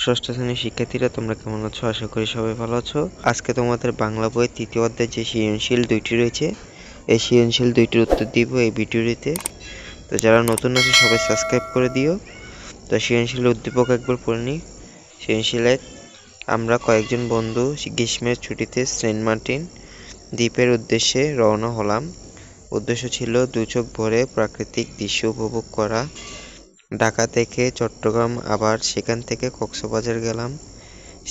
ষষ্ঠ শ্রেণীর শিক্ষার্থীরা তোমরা কেমন আছো? আশা করি সবাই ভালো আছো। আজকে তোমাদের বাংলা বইয়ের তৃতীয় অধ্যায়ে যে সৃজনশীল দুইটি রয়েছে, এই সৃজনশীল দুইটির উত্তর দিব এই ভিডিওটিতে। তো যারা নতুন আছে সবাই সাবস্ক্রাইব করে দিও। তো সৃজনশীলের উদ্দীপক একবার পড়ে নিই। সৃজনশীল এক, আমরা কয়েকজন বন্ধু গ্রীষ্মের ছুটিতে সেন্ট মার্টিন দ্বীপের উদ্দেশ্যে রওনা হলাম। উদ্দেশ্য ছিল দুই চোখ ভরে প্রাকৃতিক দৃশ্য উপভোগ করা। ঢাকা থেকে চট্টগ্রাম, আবার সেখান থেকে কক্সবাজার গেলাম।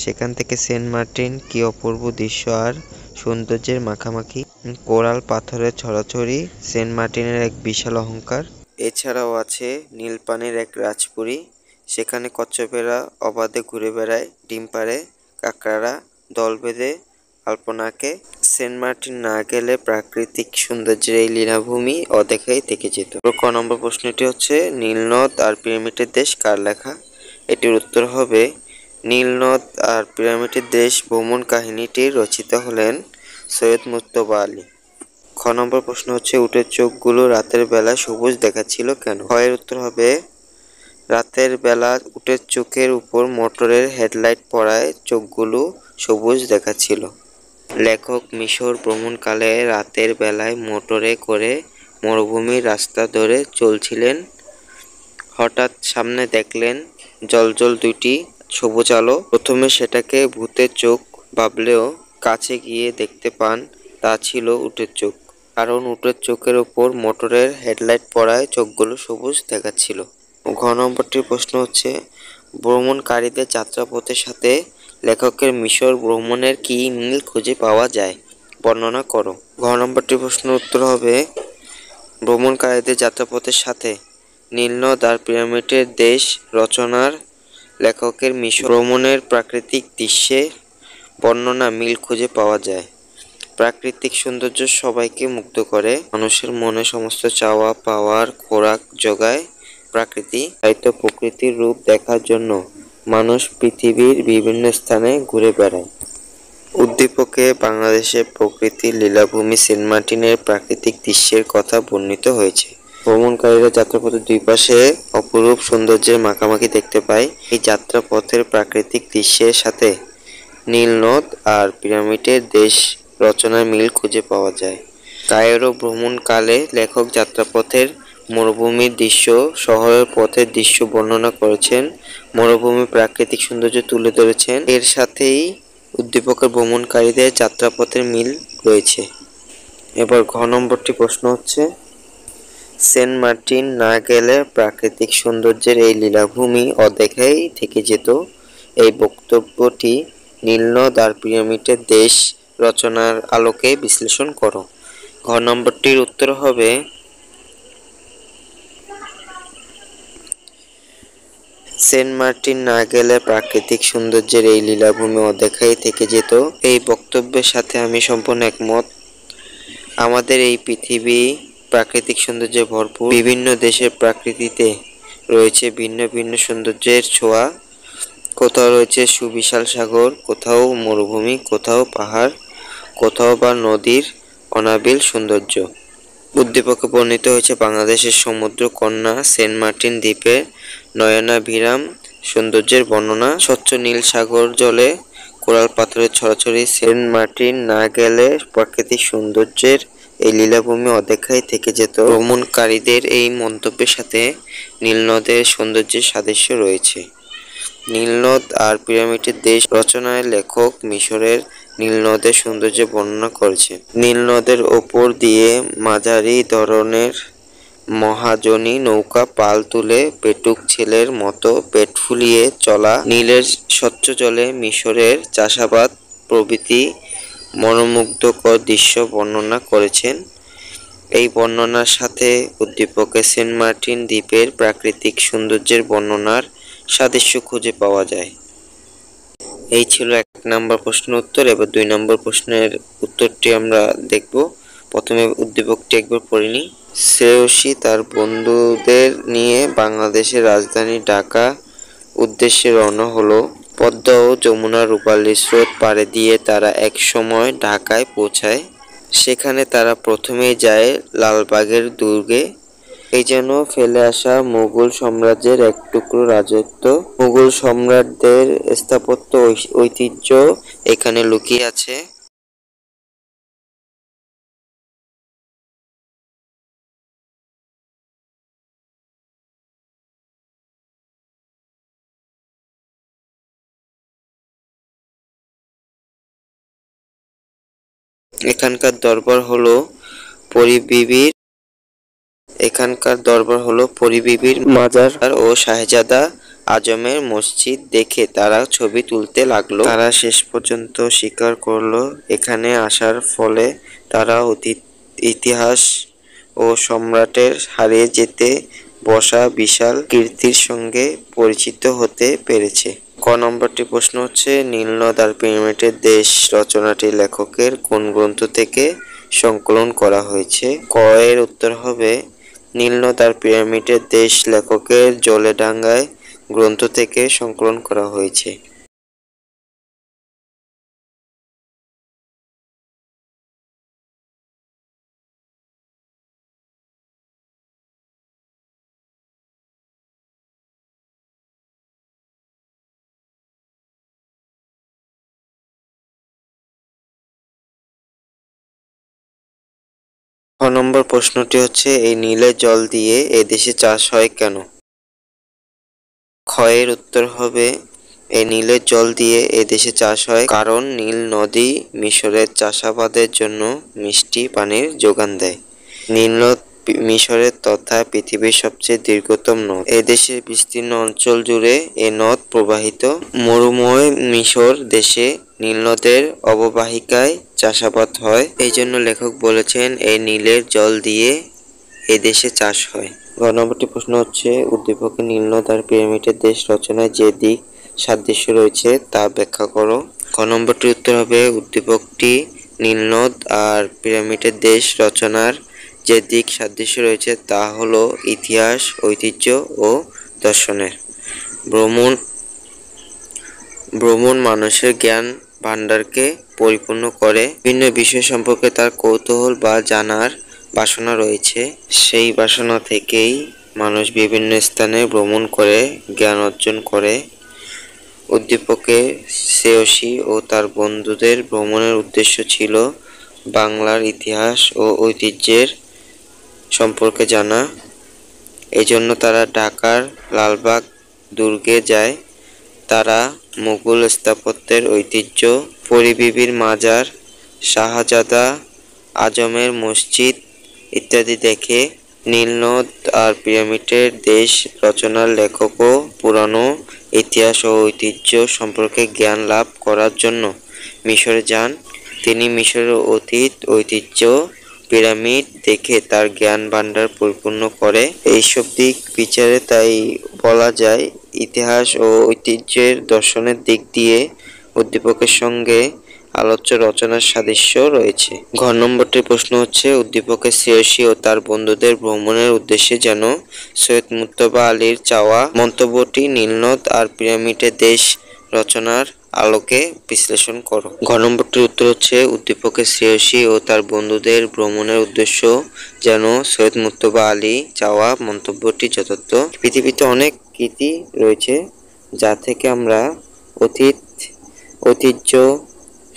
সেখান থেকে সেন্ট মার্টিন, কি অপূর্ব দৃশ্য আর সৌন্দর্যের মাখামাখি, কোরাল পাথরের ছড়াছড়ি সেন্ট মার্টিনের এক বিশাল অহংকার। এছাড়াও আছে নীল পানির এক রাজপুরী, সেখানে কচ্ছপেরা অবাধে ঘুরে বেড়ায়, ডিম পাড়ে, কাঁকড়ারা দল বেঁধে আলপনা আঁকে। সেন্ট মার্টিন না গেলে প্রাকৃতিক সৌন্দর্যের এই লীলাভূমি অদেখাই থেকে যেত। ক নম্বর প্রশ্নটি হচ্ছে, নীলনদ আর পিরামিডের দেশ কার লেখা? এটির উত্তর হবে নীলনদ আর পিরামিডের দেশ ভ্রমণ কাহিনীটি রচিত হলেন সৈয়দ মুজতবা আলী। খ নম্বর প্রশ্ন হচ্ছে, উটের চোখগুলো রাতের বেলা সবুজ দেখাচ্ছিল কেন? খ এর উত্তর হবে রাতের বেলা উটের চোখের উপর মোটরের হেডলাইট পড়ায় চোখগুলো সবুজ দেখাচ্ছিল। লেখক মিশর ভ্রমণকালে রাতের বেলায় মোটরে করে মরুভূমির রাস্তা ধরে চলছিলেন। হঠাৎ সামনে দেখলেন জ্বলজ্বল দুইটি সবুজ আলো। প্রথমে সেটাকে ভূতের চোখ ভাবলেও কাছে গিয়ে দেখতে পান তা ছিল উটের চোখ, কারণ উটের চোখের ওপর মোটরের হেডলাইট পড়ায় চোখগুলো সবুজ দেখাচ্ছিল। ঘ নম্বরটির প্রশ্ন হচ্ছে, ভ্রমণকারীদের যাত্রাপথের সাথে লেখকের মিশর ভ্রমণের কি মিল খুঁজে পাওয়া যায়? বর্ণনা করো। ঘ নম্বরটির প্রশ্নের উত্তর হবে ভ্রমণকারীদের যাত্রাপথের সাথে নীলনদ আর পিরামিডের দেশ রচনার লেখকের মিশর ভ্রমণের প্রাকৃতিক দৃশ্যে বর্ণনা মিল খুঁজে পাওয়া যায়। প্রাকৃতিক সৌন্দর্য সবাইকে মুগ্ধ করে, মানুষের মনে সমস্ত চাওয়া পাওয়ার খোরাক যোগায় প্রকৃতি। তাইতো প্রকৃতির রূপ দেখার জন্য মানুষ পৃথিবীর বিভিন্ন স্থানে ঘুরে বেড়ায়। উদ্দীপকে বাংলাদেশের প্রকৃতির লীলাভূমি সেন্ট মার্টিনের প্রাকৃতিক দৃশ্যের কথা বর্ণিত হয়েছে। ভ্রমণকারীরা যাত্রাপথের দুই পাশে অপরূপ সৌন্দর্যের মাখামাখি দেখতে পায়। এই যাত্রাপথের প্রাকৃতিক দৃশ্যের সাথে নীলনদ আর পিরামিডের দেশ রচনার মিল খুঁজে পাওয়া যায়। কায়রো ভ্রমণকালে লেখক যাত্রাপথের মরুভূমির দৃশ্য, শহরের পথের দৃশ্য বর্ণনা করেছেন, মরুভূমির প্রাকৃতিক সৌন্দর্য তুলে ধরেছেন। এর সাথেই উদ্দীপকের ভ্রমণকারীদের যাত্রাপথের মিল রয়েছে। এবার ঘ নম্বরটি প্রশ্ন হচ্ছে, সেন্ট মার্টিন না গেলে প্রাকৃতিক সৌন্দর্যের এই লীলাভূমি অদেখাই থেকে যেত। এই বক্তব্যটি নীলনদ আর পিরামিডের দেশ রচনার আলোকে বিশ্লেষণ করো। ঘ নম্বরটির উত্তর হবে সেন্ট মার্টিন না গেলে প্রাকৃতিক সৌন্দর্যের এই লীলাভূমি অদেখাই থেকে যেত। এই বক্তব্যের সাথে আমি সম্পূর্ণ একমত। আমাদের এই পৃথিবী প্রাকৃতিক সৌন্দর্যে ভরপুর। বিভিন্ন দেশের প্রকৃতিতে রয়েছে ভিন্ন ভিন্ন সৌন্দর্যের ছোঁয়া। কোথাও রয়েছে সুবিশাল সাগর, কোথাও মরুভূমি, কোথাও পাহাড়, কোথাও বা নদীর অনাবিল সৌন্দর্য। উদ্দীপকে বর্ণিত হয়েছে বাংলাদেশের সমুদ্র কন্যা সেন্ট মার্টিন দ্বীপের নয়নাভিরাম সৌন্দর্যের বর্ণনা। স্বচ্ছ নীল সাগর জলে কোরাল পাথরের ছড়াছড়ি। সেন্ট মার্টিন না গেলে প্রাকৃতিক সৌন্দর্যের এই লীলাভূমি অদেখাই থেকে যেত। ভ্রমণকারীদের এই মন্তব্যের সাথে নীলনদের সৌন্দর্যের সাদৃশ্য রয়েছে। নীলনদ আর পিরামিডের দেশ রচনায় লেখক মিশরের নীলনদের সৌন্দর্য বর্ণনা করেছেন। নীলনদের ওপর দিয়ে মাঝারি ধরনের মহাজনী নৌকা পাল তুলে পেটুক ছেলের মতো পেট ফুলিয়ে চলা, নীলের স্বচ্ছ জলে মিশরের চাষাবাদ প্রভৃতি মনোমুগ্ধকর দৃশ্য বর্ণনা করেছেন। এই বর্ণনার সাথে উদ্দীপকে সেন্ট মার্টিন দ্বীপের প্রাকৃতিক সৌন্দর্যের বর্ণনার সাদৃশ্য খুঁজে পাওয়া যায়। এই ছিল এক নম্বর প্রশ্নের উত্তর। এবার দুই নম্বর প্রশ্নের উত্তরটি আমরা দেখব। প্রথমে উদ্দীপকটি একবার পড়ে নিই। শ্রেয়সী তার বন্ধুদের নিয়ে বাংলাদেশের রাজধানী ঢাকা উদ্দেশ্যে রওনা হলো। পদ্মা ও যমুনার রূপালী স্রোত পাড়ি দিয়ে তারা এক সময় ঢাকায় পৌঁছায়। সেখানে তারা প্রথমেই যায় লালবাগের দুর্গে। এই যেন ফেলে আসা মুঘল সাম্রাজ্যের এক টুকরো রাজত্ব। মুঘল সম্রাটদের স্থাপত্য ঐতিহ্য এখানে লুকিয়ে আছে। এখানকার দরবার হলো পরিবিবির মাজার ও শাহজাদা আজমের মসজিদ দেখে তারা ছবি তুলতে লাগলো। তারা শেষ পর্যন্ত স্বীকার করলো এখানে আসার ফলে তারা ইতিহাস ও সম্রাটের হারিয়ে যেতে বসা বিশাল কীর্তির সঙ্গে পরিচিত হতে পেরেছে। ক নম্বরটি প্রশ্ন হচ্ছে নীলনদ আর পিরামিডের দেশ রচনাটি লেখকের কোন গ্রন্থ থেকে সংকলন করা হয়েছে? ক এর উত্তর হবে নীলনদ আর পিরামিডের দেশ লেখকের জলেডাঙ্গায় গ্রন্থ থেকে সংকলন করা হয়েছে। খ নম্বর প্রশ্নটি হচ্ছে এই নীলের জল দিয়ে এদেশে চাষ হয় কেন? খ এর উত্তর হবে এই নীলের জল দিয়ে এদেশে চাষ হয় কারণ নীল নদী মিশরের চাষাবাদের জন্য মিষ্টি পানির যোগান দেয়। নীল নদ মিশরের তথা পৃথিবীর সবচেয়ে দীর্ঘতম নদ। এদেশের বিস্তীর্ণ অঞ্চল জুড়ে এ নদ প্রবাহিত। মরুময় মিশর দেশে নীল নদের অববাহিকায় চাষাবাদ হয়। এই জন্য লেখক বলেছেন এই নীলের জল দিয়ে এদেশে চাষ হয়। গ নম্বরটি প্রশ্ন হচ্ছে উদ্দীপকে নীলনদ আর পিরামিডের দেশ রচনায় যে দিক সাদৃশ্য রয়েছে তা ব্যাখ্যা করো। খ নম্বরটির উত্তর হবে উদ্দীপকটি নীলনদ আর পিরামিডের দেশ রচনার যে দিক সাদৃশ্য রয়েছে তা হলো ইতিহাস, ঐতিহ্য ও দর্শনের। ভ্রমণ মানুষের জ্ঞান ভাণ্ডারকে পরিপূর্ণ করে। বিভিন্ন বিষয় সম্পর্কে তার কৌতূহল বা জানার বাসনা রয়েছে। সেই বাসনা থেকেই মানুষ বিভিন্ন স্থানে ভ্রমণ করে জ্ঞান অর্জন করে। উদ্দীপকে শ্রেয়সী ও তার বন্ধুদের ভ্রমণের উদ্দেশ্য ছিল বাংলার ইতিহাস ও ঐতিহ্যের সম্পর্কে জানা। এজন্য তারা ঢাকার লালবাগ দুর্গে যায়। তারা মুঘল স্থাপত্যের ঐতিহ্য, পরিবিবির মাজার, শাহজাদা আজমের মসজিদ ইত্যাদি দেখে। নীলনদ আর পিরামিডের দেশ রচনার লেখকও পুরানো ইতিহাস ও ঐতিহ্য সম্পর্কে জ্ঞান লাভ করার জন্য মিশরে যান। তিনি মিশরের অতীত, ঐতিহ্য, পিরামিড দেখে তার জ্ঞান ভাণ্ডার পরিপূর্ণ করে। এইসব দিক বিচারে তাই বলা যায় ইতিহাস ও ঐতিহ্যের দর্শনের দিক দিয়ে উদ্দীপকের সঙ্গে আলোচ্য রচনার সাদৃশ্য রয়েছে। ঘ নম্বরটির প্রশ্ন হচ্ছে উদ্দীপকের শ্রেয়সী ও তার বন্ধুদের ভ্রমণের উদ্দেশ্যে যেন সৈয়দ মুজতবা আলীর চাওয়া মন্তব্যটি নীলনদ আর পিরামিডের দেশ রচনার আলোকে বিশ্লেষণ করো। ঘ নম্বরটির উত্তর হচ্ছে উদ্দীপকের শ্রেয়সী ও তার বন্ধুদের ভ্রমণের উদ্দেশ্য যেন সৈয়দ মুজতবা আলী চাওয়া মন্তব্যটি যথার্থ। পৃথিবীতে অনেক কীর্তি রয়েছে যা থেকে আমরা ঐতিহ্য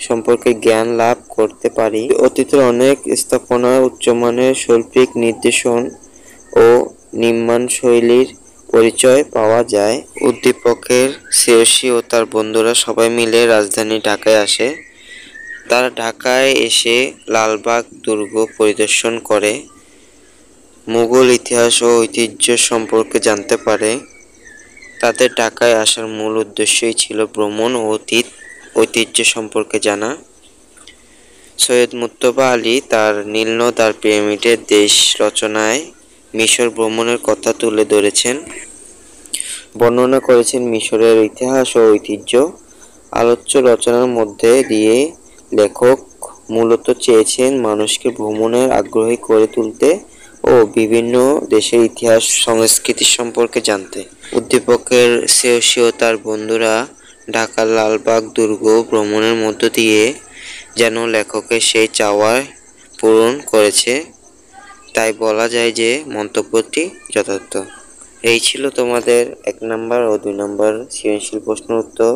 সম্পর্কে জ্ঞান লাভ করতে পারি। অতীতের অনেক স্থাপনার উচ্চমানের শৈল্পিক নিদর্শন ও নির্মাণ শৈলীর পরিচয় পাওয়া যায়। উদ্দীপকের শ্রেয়সী ও তার বন্ধুরা সবাই মিলে রাজধানী ঢাকায় আসে। তারা ঢাকায় এসে লালবাগ দুর্গ পরিদর্শন করে মুঘল ইতিহাস ও ঐতিহ্য সম্পর্কে জানতে পারে। তাদের ঢাকায় আসার মূল উদ্দেশ্যই ছিল ভ্রমণ ও ঐতিহ্য সম্পর্কে জানা। সৈয়দ মুজতবা আলী তার নীলনদ আর পিরামিডের দেশ রচনায় মিশর ভ্রমণের কথা তুলে ধরেছেন, বর্ণনা করেছেন মিশরের ইতিহাস ও ঐতিহ্য। আলোচ্য রচনার মধ্যে দিয়ে লেখক মূলত চেয়েছেন মানুষকে ভ্রমণের আগ্রহী করে তুলতে ও বিভিন্ন দেশের ইতিহাস সংস্কৃতি সম্পর্কে জানতে। উদ্দীপকের শ্রেয়সী ও তার বন্ধুরা ঢাকার লালবাগ দুর্গ ভ্রমণের মধ্য দিয়ে যেন লেখকের সেই চাওয়া পূরণ করেছে। তাই বলা যায় যে মন্তব্যটি যথার্থ। এই ছিল তোমাদের 1 নম্বর ও 2 নম্বর সৃজনশীল প্রশ্ন উত্তর।